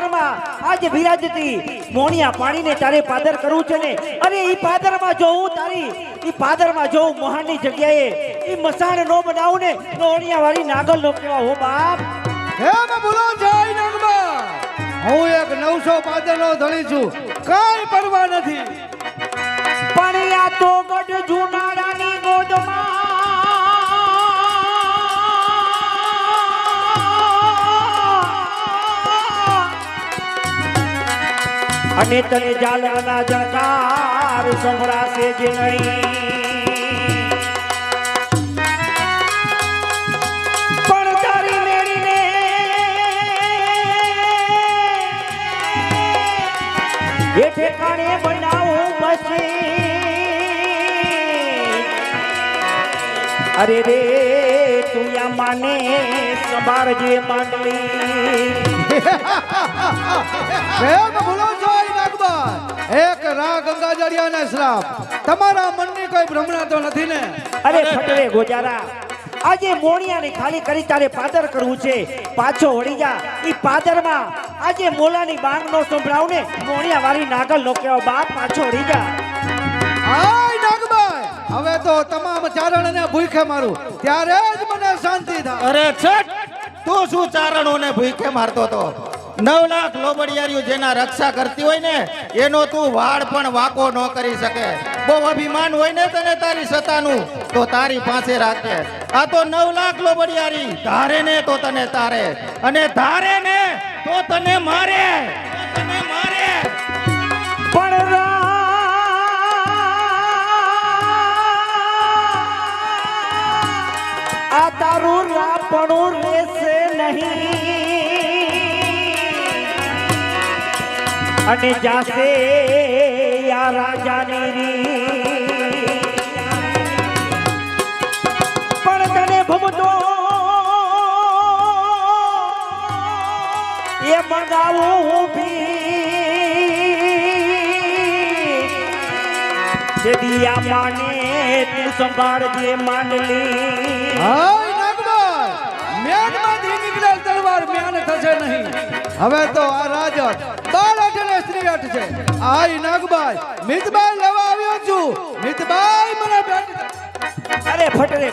પાદરમાં આજે વિરાજતી મોણિયા પાણીને તારે પાદર કરવું છે ને? અરે ઈ પાદરમાં જોઉં તારી ઈ પાદરમાં જોઉં મહાનની જગ્યાએ ઈ મસાણ નો બનાવું ને નોણિયા વાળી નાગલ નો કેવા હો બાપ. હે મે બોલો જય નાગબા. હું એક 900 પાદરનો ધણી છું, કાઈ પરવા નથી. પણ આ તો ગઢ જુનાડાની ગોદમાં અને તને જાલના જણકાર સંભળાશે જ નહીં. પણ તારી મેળીને એ ઠેકાણે બનાવું પછી અરે રે તું યા માને સંભાળજે માંડવી. હે મે બોલો જય નાગબા. એક રા ગંગાજળિયાને શ્રાપ, તમારા મનની કોઈ ભ્રમણા તો નથી ને? અરે ફટરે ગોજારા, આજે મોણિયાને ખાલી કરી તારે પાદર કરવું છે. પાછો વળી જા ઈ પાદરમાં આજે મોલાની બાંગ નો સંભળાવ ને મોણિયા વાળી નાગલ નો કેવો બાપ. પાછો વળી જા. આય નાગબા, હવે તો તમામ ચારણને ભૂખે મારું ત્યારે જ મને શાંતિ થાય. અરે છટ, તું શું ચારણોને ભૂખે મારતો તો? 9 લાખ લોબડિયારીઓ જેના રક્ષા કરતી હોય ને એનો તું વાળ પણ વાકો ન કરી શકે. બહુ અભિમાન હોય ને તને તારી સત્તાનું તો તારી પાસે રાખે. આ તો 9 લાખ લોબડિયારી ધારે ને તો તને તારે, અને ધારે ને તો તને મારે, તને મારે. પણ આ તારું રાપણું રહેશે નહીં અને જાશે યા રાજાની રી. પણ તને ભમતો એ મંગાવું ભી દિયા માને તું સંભાળજે માંડલી. હાય નાગબા, મ્યાનમાંથી નીકળેલ તલવાર મ્યાન થશે નહીં. હવે તો આ રાજત બાળક અને સ્ત્રીયટ છે. આય નાગબાઈ, મિતબાઈ લેવા આવ્યો છું. મિતબાઈ મને ભેટ. અરે ફટરે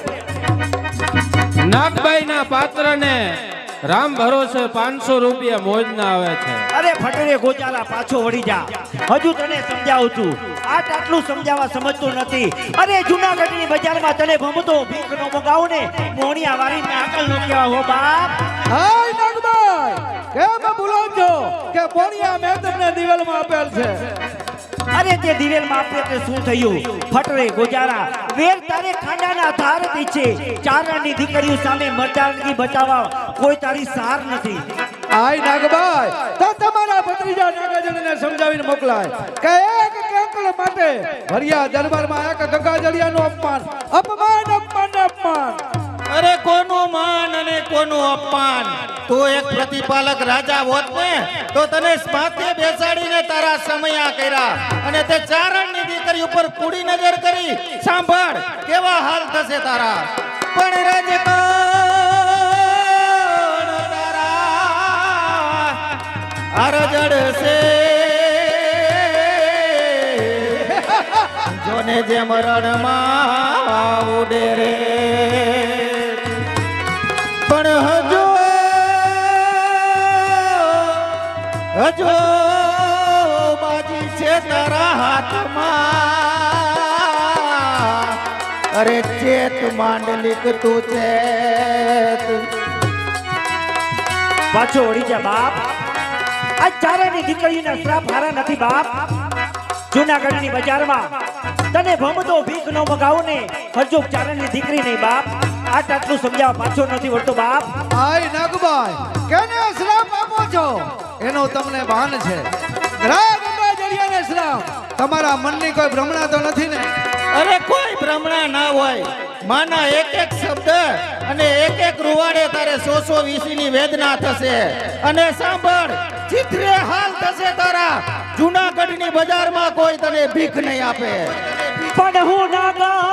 નાગબાઈના પાત્રને રામ ભરોસે 500 રૂપિયા મોજના આવે છે. અરે ફટરે ગોચાલા, પાછો વળી જા. હજુ તને સમજાવું છું, આટલું સમજાવવા સમજતો નથી. અરે જુનાગઢની બજારમાં તને ભમતો ભીખ નો મગાવું ને મોણિયા વાળી નાગલ નો કેવા હો બાપ. હાય નાગબાઈ, કેમ બોલો છો કે પોણિયા મેં તમને દિવેલમાં આપેલ છે? અરે તે દિવેલમાં આપે તે શું થયું? ફટરે ગોજારા, વેર તારે ખાંડાના ધારથી છે. ચારણની દીકરીઓ સામે મરદાનગી બચાવવા કોઈ તારી સાર નથી. આય નાગબાઈ, તો તમારા ભત્રીજા નાગાજળને સમજાવીને મોકલાય કે એક કેકળ માટે ભરિયા દરબારમાં એક ગંગાજળિયાનું અપમાન, અપમાન, અપમાન, અપમાન. અરે કોનું માન અને કોનું અપમાન? તું એક પ્રતિપાલક રાજા હોત ને તો તને માથે બેસાડીને તારા સમયા કર્યા અને તે ચારણની દીકરી ઉપર કુડી નજર કરી. સાંભળ કેવા હાલ થશે તારા. પણ રાજકોણ તારા અરજડશે જોને જે મરણમાં ઉડે રે. પણ હજો બાજી છે તારા હાથમાં. અરે ચેત માંડલિક તું ચેત. પાછો વળી જા બાપ. આ ચારણની દીકરીના શ્રાપ હારા નથી બાપ. જુનાગઢની બજારમાં તને ભમતો ભીખ નો મગાવું ને હજુ ચારણની દીકરી નહીં બાપ. આટલું સમજાવવા પાછો નથી વળતો બાપ. આય નાગબાઈ, કેને શ્રાપ આપો છો એનો તમને ભાન છે? રા ગંગાજળિયાને શ્રાપ, તમારા મનની કોઈ ભ્રમણા તો નથી ને? અરે કોઈ ભ્રમણા ના હોય. માના એક એક શબ્દ અને એક એક રૂવાડે તારે 100 વીસીની વેદના થશે. અને સાંભળ, ચિત્રે હાલ થશે તારા. જુનાગઢની બજારમાં કોઈ તને ભીખ નહીં આપે. પણ હું નાગા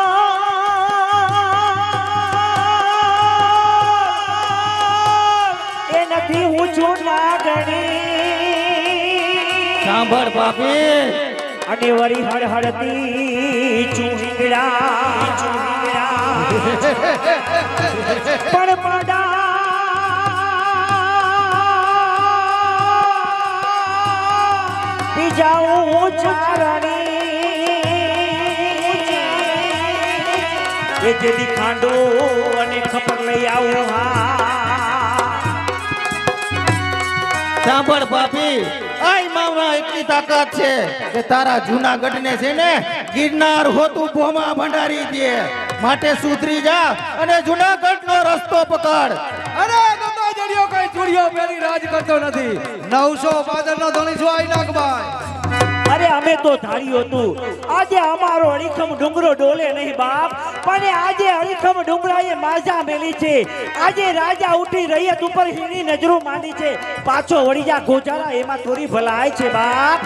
એ નથી, હું છું નાગણી. સાંભળ પાપી, અને વરી હળહળતી ચૂંદડા પણ પાડા બીજાઓ ચારણી એ જેડી ખાંડો અને ખબર લઈ આવું સાંભળ પાપી, આઈ માવના એટલી તાકાત છે કે તારા જૂનાગઢ ને છે ને ગિરનાર હોતું ભોમા ભંડારી દે. માટે સુધરી જા અને જૂનાગઢ નો રસ્તો પકડ. અરે ગંગા જડિયો કઈ ચૂડિયો પહેરી રાજ કરતો નથી. 900 પાદરનો ધણી છું આઈ નાગભાઈ. અરે અમે તો ધાર્યું હતું આજે અમારો અડીખમ ડુંગરો ડોલે નહીં બાપ, પણ આજે અડીખમ ડુંગરાએ માજા મેલી છે. આજે રાજા ઉઠી રૈયત ઉપર હીની નજરો માંડી છે. પાછો વળી જા ગોજારા, એમાં થોડી ભલાય છે બાપ.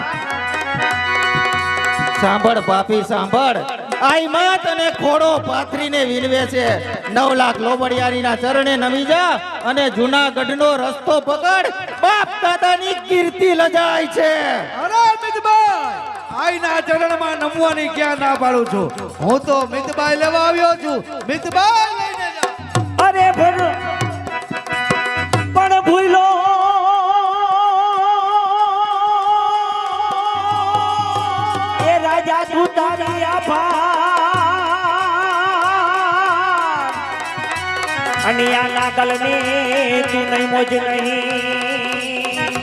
સાંભળ પાપી સાંભળ, આઈ માં તને ખોડો પાથરીને વિનવે છે. 9 લાખ લોબડિયારીના ચરણે નમી જા અને જૂનાગઢ નો રસ્તો પકડ. બાપ દાદાની કીર્તિ લજાય છે. અરે મિતભાઈ, આઈના ચરણમાં નમવાની ક્યાં ના પાડું છું. હું તો મિતભાઈ લેવા આવ્યો છું. મિતભાઈ લઈને જા. અરે પણ ભૂલો એ રાજા તું તારી આભાર અને આ નાગલ ને તું નહીં મોજ નહીં,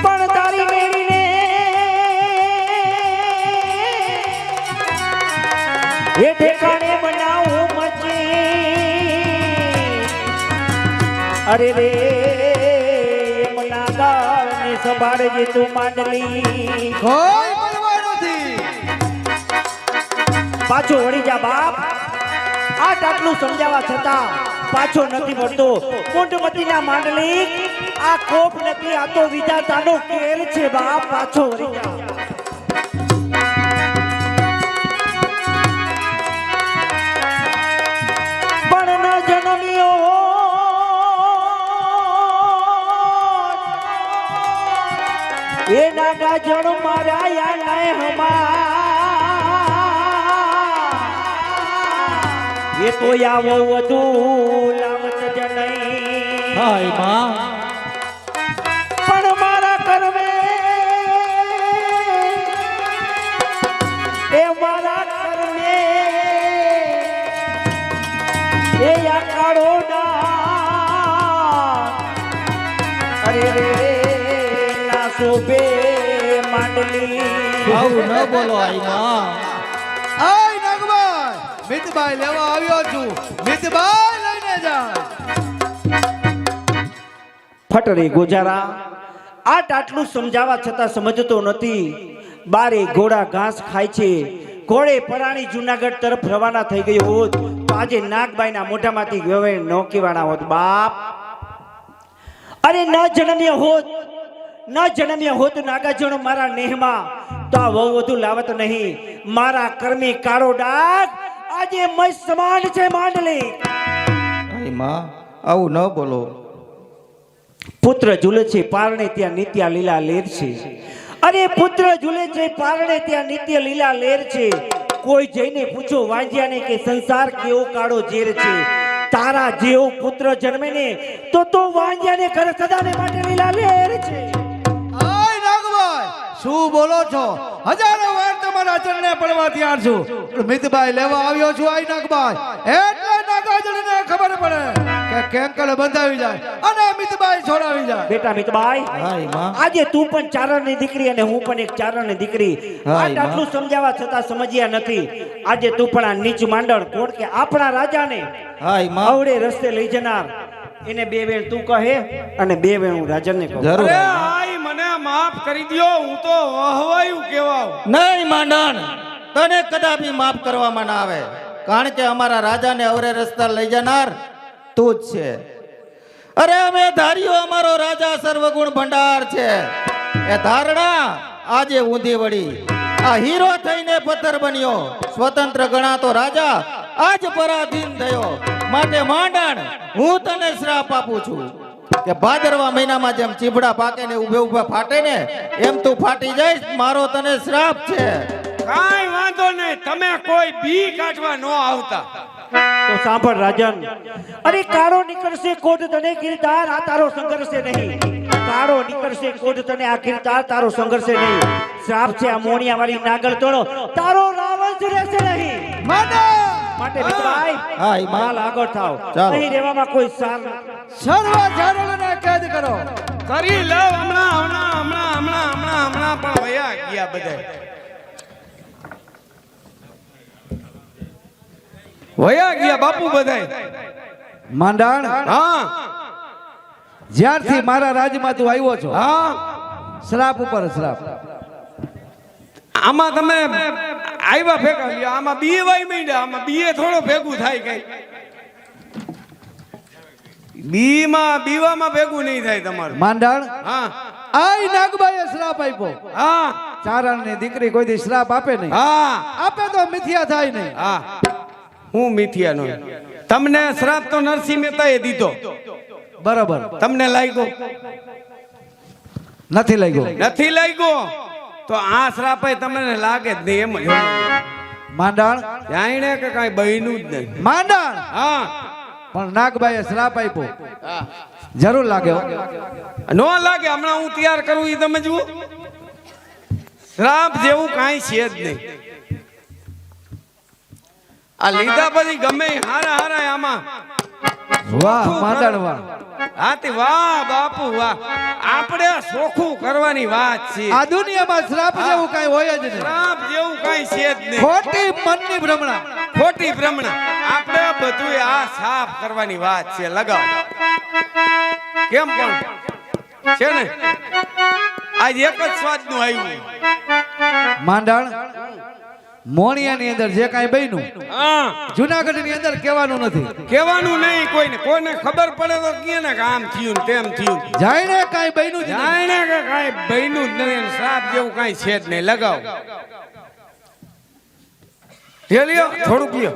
પણ તારી મેળીને એ ઠેકાણે બનાવું મચી. અરે રે મનાગર ને સંભાળજે તું માંડલી. કોઈ પરવા નથી. પાછો વળી જા બાપ. આટલું સમજાવવા છતાં પાછો નથી વળતો. કુંડમતીના માંડલી આ કોપ નથી, આ તો વિધાતાનો કેર છે બાપ. પાછો વળી જા. પણ ન જન્મ્યો એ નાગા જણ મારા યાર હમા એ તો આવો વધુ લાવત જનઈ. હાય માં, પણ મારા કરમે એ મારા કરમે એ આ કાળો ડા. અરે રે ના શોભે માંડલી. આવું ન બોલો આઈ માં. આઈ નાગભાઈ, મિતભાઈ લેવા આવ્યો છું. મિતભાઈ લઈને જા. ફટરે ગોજારા આટલું સમજાવવા છતાં સમજતો નથી. બારે ઘોડા ઘાસ ખાય છે. ઘોડે પરાણી જૂનાગઢ તરફ રવાના થઈ ગયો હોત તો આજે નાગબાઈના મોઢામાંથી ગવે ન કહેવાના હોત બાપ. અરે ન જન્મ્યા હોત નાગાજણ મારા નેહમાં તો આ વહુ વધુ લાવત નહીં. મારા કર્મી કાળો ડાગ આજે મય સમાન છે માંડલી. આઈ માં, આવું ન બોલો. પુત્ર ઝૂલે છે પારણે ત્યાં નિત્ય લીલા લેર છે. અરે પુત્ર ઝૂલે છે પારણે ત્યાં નિત્ય લીલા લેર છે. કોઈ જઈને પૂછો વાંજ્યાને કે સંસાર કેવો કાળો ઝેર છે. તારા જેવો પુત્ર જન્મે ને તો વાંજ્યાને ઘર સદાને માટે લીલા લેર છે. આઈ નાગભાઈ, શું બોલો છો? હજારો વાર તમારા ચરણે પડવા તૈયાર છું. મિતભાઈ લેવા આવ્યો છું આઈ નાગભાઈ. એટલે નાગાજળને ખબર પડે કે કેંકળ બંધાવી જાય અને મિતભાઈ છોડાવી જાય. બેટા મિતભાઈ, હાય માં, આજે તું પણ ચારણની દીકરી અને હું પણ એક ચારણની દીકરી. હા, આટલું સમજાવવા છતાં સમજ્યા નથી. આજે તું પણ આ નીચ માંડણ કોણ કે આપણા રાજાને હાય માં. આવડે રસ્તે લઈ જનાર એને 2 વેણ તું કહે અને 2 વેણ હું રાજાને કહું. જરૂર. આઈ મને માફ કરી દ્યો, હું તો વહવાયું કેવાવ. નહીં માંડણ, તને કદાપી માફ કરવામાં ના આવે. કારણ કે અમારા રાજાને અવરે રસ્તા લઈ જનાર તું જ છે. અરે અમે ધાર્યો અમારો રાજા સર્વગુણ ભંડાર છે. એ ધારણા આજે ઊંધી વળી. આ હીરો થઈને પથ્થર બન્યો. સ્વતંત્ર ગણાતો રાજા આજ પરાધીન થયો. માટે માંડણ, હું તને શ્રાપ આપું છું. કે ભાદરવા મહિનામાં જેમ ચીબડા પાકે ને ઉભે ઉભા ફાટે ને એમ તું ફાટી જઈશ. મારો તને શ્રાપ છે. કાંઈ વાંધો નહીં, તમે કોઈ બી કાઢવા ન આવતા. તો સાંભળ રાજન, અરે કાળો નીકળશે કોટ તને ગિરધાર આ તારો સંઘર્ષે નહીં. કાળો નીકળશે કોટ તને આ ગિરધાર તારો સંઘર્ષે નહીં. શ્રાપ છે આ મોણિયા વાળી નાગલ તોડો તારો રાવણ જ રહેશે નહીં. માટે મિત્રભાઈ હા, ઈ હાલ આગળ થાવ. ચાલો. અહીં રહેવામાં કોઈ સાર નથી. સર્વ જાનોને કેદ કરો. કરી લવ હમણાં પણ વયા ગયા બધા. વયા ગયા બાપુ બધાય. માંડાણ, હા જ્યારથી મારા રાજમાં તું આવ્યો છો, હા, શ્રાપ ઉપર શ્રાપ. આમાં તમે આવ્યા ભેગા લ્યો, આમાં બીએ વાઈ માંડ્યા, આમાં બીએ થોડો ભેગું થાય કઈ. બીવામાં ભેગું નહીં થાય તમારું. માંડાણ, હા આઈ નાગબાઈએ શ્રાપ આપ્યો. હા ચારણની દીકરી કોઈ દી શ્રાપ આપે નહીં. હા આપે તો મિથ્યા થાય નહીં. હા, હું મિથિયાનો. તમને શ્રાપ તો નરસિંહ મહેતાએ દીધો, બરાબર. તમને લાગ્યો નથી લાગ્યો. નથી લાગ્યો તો આ શ્રાપ તમને લાગે જ નહીં. એમ માંડાણ, જાણે કે કાંઈ બન્યું જ નહીં. માંડાણ, હા પણ નાગબાઈએ શ્રાપ આપ્યો. જરૂર લાગે હો. નો લાગે. હમણાં હું તૈયાર કરું એ તમે જુઓ. શ્રાપ જેવું કાંઈ છે જ નહીં. આ લીધા પછી ગમે ઈ હારા હારા આમાં. વાહ માંડાણ વાહ. હાથી વાહ બાપુ વાહ. આપણે સોખું કરવાની વાત છે. આ દુનિયામાં શ્રાપ જેવું કઈ હોય જ નહીં. શ્રાપ જેવું કાંઈ છે જ નહીં. ખોટી મનની ભ્રમણા. ખોટી ભ્રમણા. આપણે બધું આ સાફ કરવાની વાત છે. લગાવ કેમ પણ છે ને. આજ એક જ સ્વાદ નું આવ્યું. માંડાણ, મોણિયાની અંદર જે કાંઈ બન્યું હા, જુનાગઢની અંદર કહેવાનું નથી. કહેવાનું નહીં કોઈને. કોઈને ખબર પડે તો કહે ને કે આમ થયું ને તેમ થયું. જાણે કાંઈ બન્યું જ નહીં. જાણે કે કાંઈ બન્યું જ નહીં. શ્રાપ જેવું કાંઈ છે જ નહીં. લગાવ લ્યો થોડુંક લ્યો.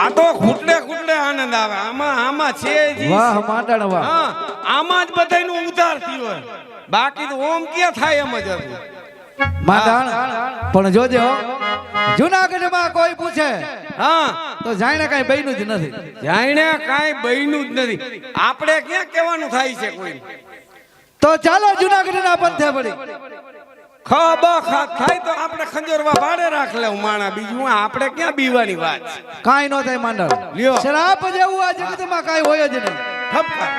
આ તો ખૂટડે ખૂટડે આનંદ આવે. આમાં છે જી. વાહ માંડાણ વાહ. હા, આમાં જ બધાયનું ઉધાર થયું હોય. બાકી તો ઓમ ક્યાં થાય એમ જ હતું. માંડાણ, પણ જોજે હો, જુનાગઢમાં કોઈ પૂછે હા, તો જાણે કાંઈ બન્યું જ નથી. જાણે કાંઈ બન્યું જ નથી. આપણે ક્યાં કહેવાનું થાય છે કોઈ. તો ચાલો જુનાગઢના પંથે પડી. ખાત થાય તો આપણે ખંજોરવા ભાડે રાખ લેવું માણા. બીજું આપણે ક્યાં બીવાની વાત છે. કાંઈ ન થાય માંડાણ. લ્યો. શ્રાપ જેવું આ જગતમાં કાંઈ હોય જ નહીં. ઠપકા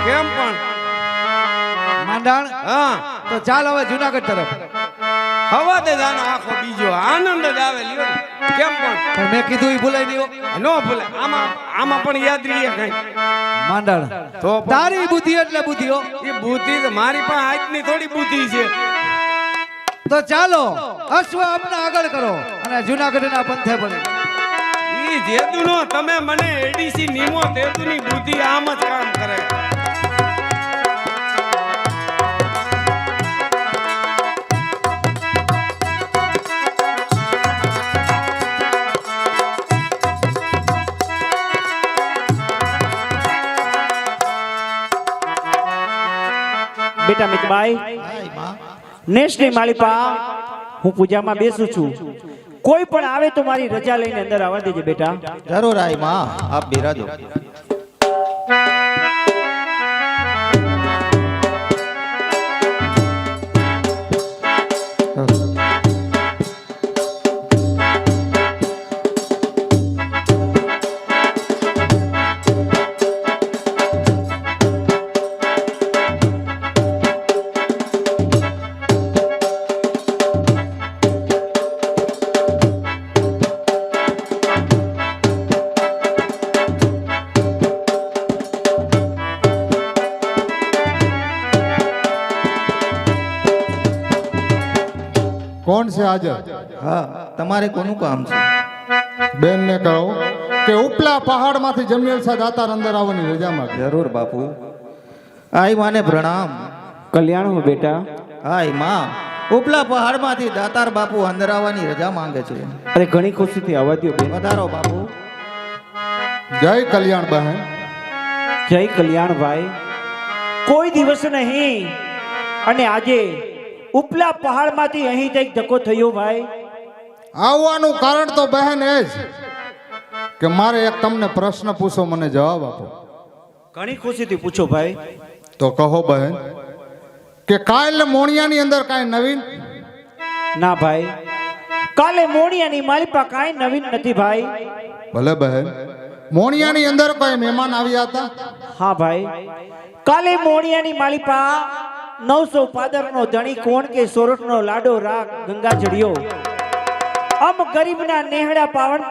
કેમ પણ. માંડાણ, હા, તો ચાલ હવે જુનાગઢ તરફ. હવા દે જાનો આખો બીજો આનંદ જ આવે. લ્યો ને. કેમ પણ પણ મેં કીધું એ ભૂલાઈ નહીં હો. નો ભૂલે. આમાં પણ યાદ રહીએ કઈ. માંડાણ, તો પણ તારી બુદ્ધિ એટલે બુદ્ધિ હો. એ બુદ્ધિ તો મારી પાસે આજની થોડી બુદ્ધિ છે. તો ચાલો અશ્વ આપને આગળ કરો અને જુનાગઢના પંથે પડી. ઈ જેદુનો તમે મને એડીસી નીમો તેદુની બુદ્ધિ આમ જ કામ કરે. બેટા મિતભાઈ, નેશની માલિપા હું પૂજામાં બેસું છું. કોઈ પણ આવે તો મારી રજા લઈને અંદર આવવા દેજે બેટા. જરૂર આઈ માં, આપ બિરાજો. કોણ છે આજે? હા, તમારે કોનું કામ છે? બેનને કહો કે ઉપલા પહાડમાંથી જમીલ સા દાતાર અંદર આવવાની રજા માંગે. જરૂર બાપુ. આઈ માને પ્રણામ. કલ્યાણ હો બેટા. આઈ માં, ઉપલા પહાડમાંથી દાતાર બાપુ અંદર આવવાની રજા માંગે છે. અરે ઘણી ખુશીથી આવવા દો બેન. વધારો બાપુ. જય કલ્યાણ બહેન. જય કલ્યાણભાઈ. કોઈ દિવસ નહીં અને આજે ઉપલા પહાડમાંથી અહીં કંઈક ધક્કો થયો ભાઈ. આવવાનું કારણ તો બહેન એ જ કે મારે એક તમને પ્રશ્ન પૂછો, મને જવાબ આપો. ઘણી ખુશીથી પૂછો ભાઈ. તો કહો બહેન કે કાલ મોણિયાની અંદર કાંઈ નવીન? ના ભાઈ, કાલે મોણિયાની માલિપા કાંઈ નવીન નથી ભાઈ. ભલે બહેન, મોણિયાની અંદર કોઈ મહેમાન આવ્યા હતા? હા ભાઈ, કાલે મોણિયાની માલિપા 900 પાદરનો ધણી કોણ કે સોરઠનો લાડો રાગ ગંગા જડિયો આમ ગરીબના નેહડા પાવન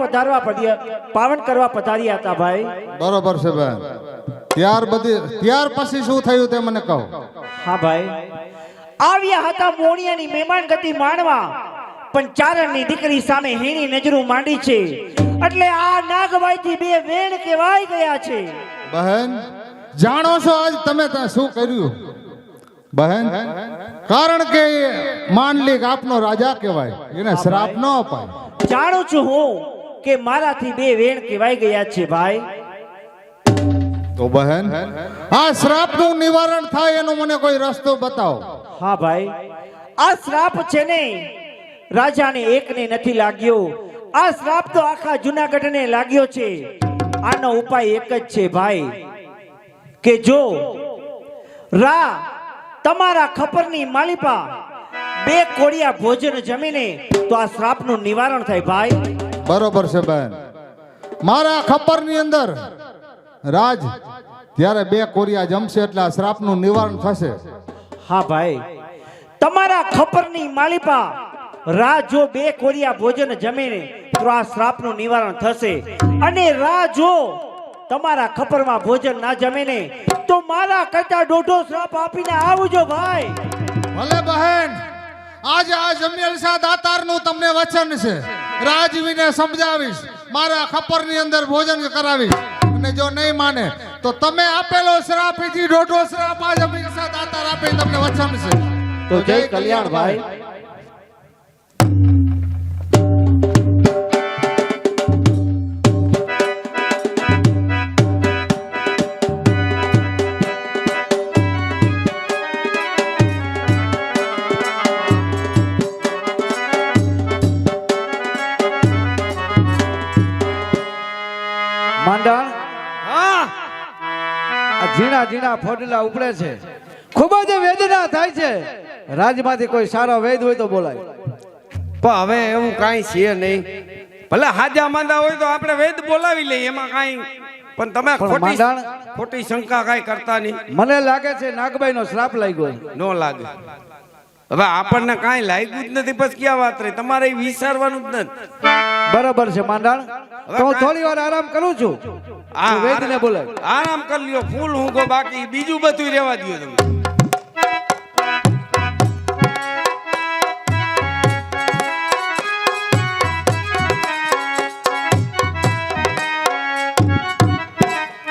કરવા પધાર્યા હતા ભાઈ. બરોબર છે બહેન. ત્યાર પછી શું થયું તે મને કહો. હા ભાઈ, આવ્યા હતા મોણિયાની મહેમાન ગતિ માણવા, પણ ચારણની દીકરી સામે હીણી નજરો માંડી છે, એટલે આ નાગભાઈથી બે વેણ કહેવાય ગયા છે. બહેન, જાણો છો આજ તમે શું કર્યું બહેન? કારણ કે માંડલિક આપનો રાજા કહેવાય, એને શ્રાપ ન અપાય. જાણું છું હું કે મારાથી બે વેણ કહેવાય ગયા છે ભાઈ. તો બહેન, આ શ્રાપનું નિવારણ થાય એનો મને કોઈ રસ્તો બતાવો. હા ભાઈ, આ શ્રાપ છે ને રાજાને એકને નથી લાગ્યો, આ શ્રાપ તો આખા જુનાગઢને લાગ્યો છે. આનો ઉપાય એક જ છે ભાઈ, કે જો તમારા ખપરની માલિપા બે કોડિયા ભોજન જમીને તો આ શ્રાપનું નિવારણ થાય ભાઈ. બરોબર છે બહેન. મારા ખપરની અંદર રાજ ત્યારે બે કોરિયા જમશે એટલે આ શ્રાપનું નિવારણ થશે. હા ભાઈ, તમારા ખપરની માલિપા જો બે કોરિયા ભોજન જમીને તો આ શ્રાપનું નિવારણ થશે, અને જો તમારા ખપરમાં ભોજન ના જમીને તો મારા કરતા દોઢો શ્રાપ આપીને આવજો ભાઈ. ભલે બહેન, આજે આ જમિયલ શાહ દાતારનું તમને વચન છે. રાજવીને સમજાવીશ, મારા ખપરની અંદર ભોજન કરાવીશ, અને જો નહીં માને તો તમે આપેલો શ્રાપ થી દોઢો શ્રાપ આ જમિયલ શાહ દાતાર આપે તમને વચન છે. તો જય કલ્યાણ ભાઈ. માંડણ, હા, આ ઝીણા ઝીણા ફોડલા ઉપડે છે, ખૂબ જ વેદના થાય છે. રાજમાંથી કોઈ સારો વૈદ હોય તો બોલાય. પણ હવે એવું કાંઈ છે નહીં. ભલે હાજા માંદા હોય તો આપણે વેદ બોલાવી લઈએ, એમાં કાંઈ. પણ તમે પણ માંડણ, ખોટી શંકા કાંઈ કરતા નહીં. મને લાગે છે નાગબાઈ નો શ્રાપ લાગ્યો. નો લાગે. હવે આપણને કાંઈ લાગ્યું જ નથી, પછી ક્યાં વાત રહી? તમારે ઈ વિચારવાનું જ નથી. બરાબર છે માંડણ, તો હું થોડી વાર આરામ કરું છું. આ વેદને બોલાય. આરામ કરી લ્યો, ફૂલ ઊંઘો, બાકી બીજું બધું રહેવા દો તમે.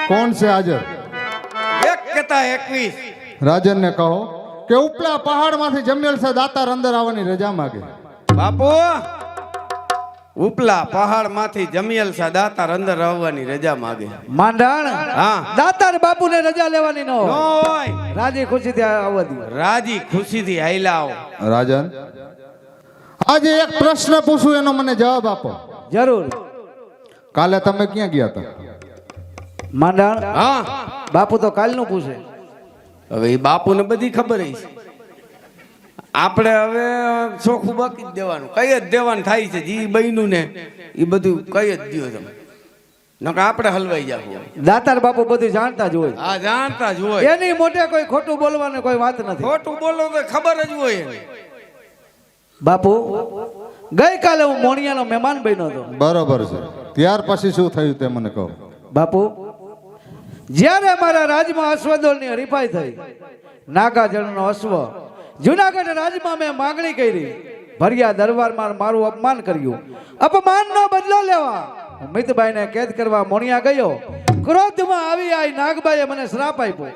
કોણ છે હાજર? એક કેતા 21. રાજનને કહો કે ઉપલા પહાડમાંથી જમિયલ શાહ દાતાર અંદર આવવાની રજા માંગે. બાપુ, ઉપલા પહાડમાંથી જમિયલ શાહ દાતાર અંદર આવવાની રજા માંગે. માંડણ, હા, દાતાર બાપુને રજા લેવાની ન નો હોય. હોય. રાજી ખુશીથી આવવા દો. રાજી ખુશીથી હાઈલા આવો. રાજન, આજે એક પ્રશ્ન પૂછું, એનો મને જવાબ આપો. જરૂર. કાલે તમે ક્યાં ગયા હતા? માંડણ, હા, બાપુ તો કાલનું પૂછે. હવે એ બાપુને બધી ખબર છે. આપણે હવે ચોખ્ખું બાકી જ દેવાનું, કઈ જ દેવાનું થાય છે. જી બન્યું ને એ બધું કઈ જ દો તમે, નકર આપણે હલવાઈ જાવ. દાતાર બાપુ બધું જાણતા જ હોય. આ જાણતા જ હોય. એની મોટે કોઈ ખોટું બોલવાની કોઈ વાત નથી. ખોટું બોલો તો ખબર જ હોય એને. બાપુ, ગઈકાલે હું મોણિયાનો મહેમાન બન્યો હતો. બરોબર છે. ત્યાર પછી શું થયું તે મને કહો. બાપુ, જ્યારે મારા રાજમાં અશ્વદળની હરીફાઈ થઈ, નાગાજળનો અશ્વ જુનાગઢ રાજમાં મેં માંગણી કરી, ભર્યા દરબારમાં મારું અપમાન કર્યું. અપમાનનો બદલો લેવા હું મિતબાઈને કેદ કરવા મોણિયા ગયો. ક્રોધમાં આવી આ નાગબાઈએ મને શ્રાપ આપ્યો.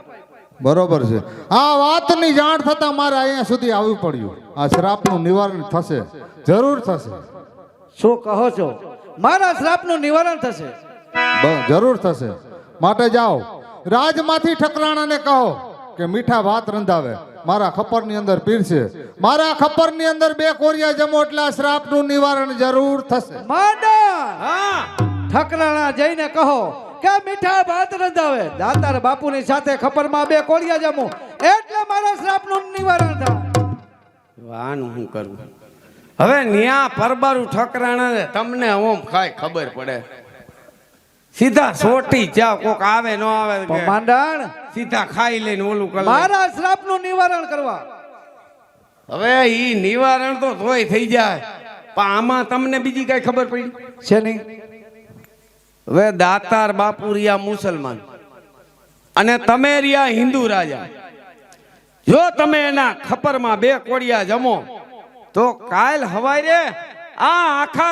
બરોબર છે. આ વાતની જાણ થતા મારે અહીંયા સુધી આવવું પડ્યું. આ શ્રાપનું નિવારણ થશે, જરૂર થશે. શું કહો છો? મારા શ્રાપનું નિવારણ થશે? જરૂર થશે. માટે જાઓ, રાજમાંથી ઠકરાણાને કહો કે મીઠા ભાત રંધાવે, મારા ખપ્પરની અંદર પીરશે. મારા ખપ્પરની અંદર 2 કોરિયા જમો એટલે આ શ્રાપનું નિવારણ જરૂર થશે. માંડણ હા ઠકરાણા જઈને કહો કે મીઠા ભાત રંધાવે, દાતાર બાપુની સાથે ખપરમાં 2 કોળિયા જમો એટલે મારા શ્રાપનું નિવારણ થાય. વાનું હું કરું હવે ન્યા પરબારું ઠકરાણા ને તમને ઓમ કાંઈ ખબર પડે સીધા સોટી ચા કોક આવે ન આવે કે પણ માંડણ સીધા ખાઈ લઈને ઓલું કરે મારા શ્રાપનું નિવારણ કરવા હવે ઈ નિવારણ તો તોય થઈ જાય પણ આમાં તમને બીજી કઈ ખબર પડી છે નહીં. હવે દાતાર બાપુ રહ્યા મુસલમાન અને તમે રહ્યા હિન્દુ રાજા. જો તમે એના ખપરમાં 2 કોડિયા જમો તો કાલ હવારે આ આખા